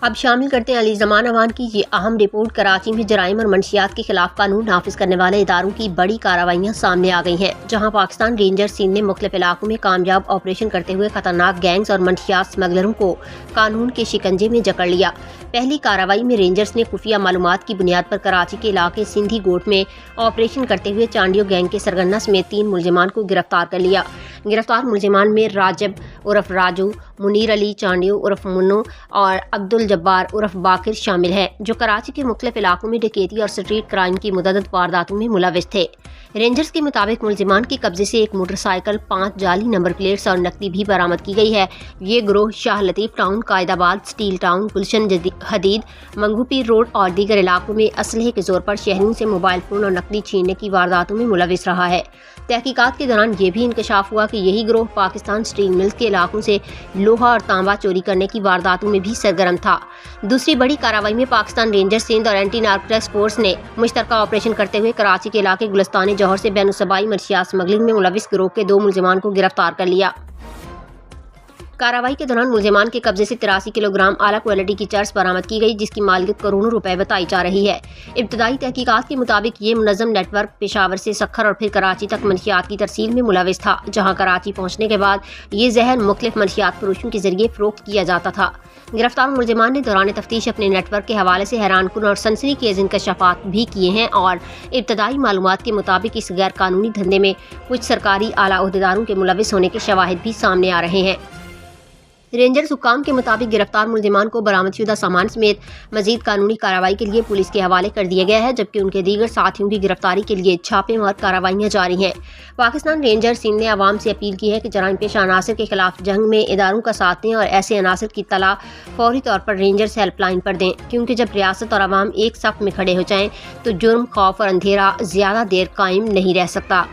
اب شامل کرتے ہیں علی زمان اوان کی یہ اہم رپورٹ۔ کراچی میں جرائم اور منشیات کے خلاف قانون نافذ کرنے والے اداروں کی بڑی کارروائیاں سامنے آ گئی ہیں، جہاں پاکستان رینجرز سندھ نے مختلف علاقوں میں کامیاب آپریشن کرتے ہوئے خطرناک گینگز اور منشیات اسمگلروں کو قانون کے شکنجے میں جکڑ لیا۔ پہلی کارروائی میں رینجرز نے خفیہ معلومات کی بنیاد پر کراچی کے علاقے سندھی گوٹ میں آپریشن کرتے ہوئے چانڈیو گینگ کے سرگنا سمیت 3 ملزمان کو گرفتار کر لیا۔ گرفتار ملزمان میں راجب عرف راجو، منیر علی چانڈیو عرف منو اور عبدالجبار عرف باقر شامل ہیں، جو کراچی کے مختلف علاقوں میں ڈکیتی اور اسٹریٹ کرائم کی متعدد وارداتوں میں ملوث تھے۔ رینجرز کے مطابق ملزمان کے قبضے سے ایک موٹر سائیکل، 5 جعلی نمبر پلیٹس اور نقدی بھی برآمد کی گئی ہے۔ یہ گروہ شاہ لطیف ٹاؤن، قائد آباد، سٹیل ٹاؤن، گلشن حدید، منگو پیر روڈ اور دیگر علاقوں میں اسلحے کے زور پر شہریوں سے موبائل فون اور نقدی چھیننے کی وارداتوں میں ملوث رہا ہے۔ تحقیقات کے دوران یہ بھی انکشاف ہوا کہ یہی گروہ پاکستان اسٹیل ملز کے علاقوں سے لوہا اور تانبا چوری کرنے کی وارداتوں میں بھی سرگرم تھا۔ دوسری بڑی کارروائی میں پاکستان رینجرز سندھ اور اینٹی نارکوٹکس فورس نے مشترکہ آپریشن کرتے ہوئے کراچی کے علاقے گلستان جوہر سے بین الصوبائی منشیات اسمگلنگ میں ملوث گروہ کے 2 ملزمان کو گرفتار کر لیا۔ کارروائی کے دوران ملزمان کے قبضے سے 83 کلو گرام اعلیٰ کوالٹی کی چرس برآمد کی گئی، جس کی مالیت کروڑوں روپے بتائی جا رہی ہے۔ ابتدائی تحقیقات کے مطابق یہ منظم نیٹ ورک پشاور سے سکھر اور پھر کراچی تک منشیات کی ترسیل میں ملوث تھا، جہاں کراچی پہنچنے کے بعد یہ زہر مختلف منشیات فروشوں کے ذریعے فروخت کیا جاتا تھا۔ گرفتار ملزمان نے دوران تفتیش اپنے نیٹ ورک کے حوالے سے حیران کن اور سنسنی خیز انکشافات بھی کیے ہیں اور ابتدائی معلومات کے مطابق اس غیر قانونی دھندے میں کچھ سرکاری اعلیٰ عہدیداروں کے ملوث ہونے کے شواہد بھی سامنے آ رہے ہیں۔ رینجرز حکام کے مطابق گرفتار ملزمان کو برآمد شدہ سامان سمیت مزید قانونی کارروائی کے لیے پولیس کے حوالے کر دیا گیا ہے، جبکہ ان کے دیگر ساتھیوں کی گرفتاری کے لیے چھاپے مار کارروائیاں جاری ہیں۔ پاکستان رینجرز سندھ نے عوام سے اپیل کی ہے کہ جرائم پیشہ عناصر کے خلاف جنگ میں اداروں کا ساتھ دیں اور ایسے عناصر کی اطلاع فوری طور پر رینجرز ہیلپ لائن پر دیں، کیونکہ جب ریاست اور عوام ایک صف میں کھڑے ہو جائیں تو جرم، خوف اور اندھیرا زیادہ دیر قائم نہیں رہ سکتا۔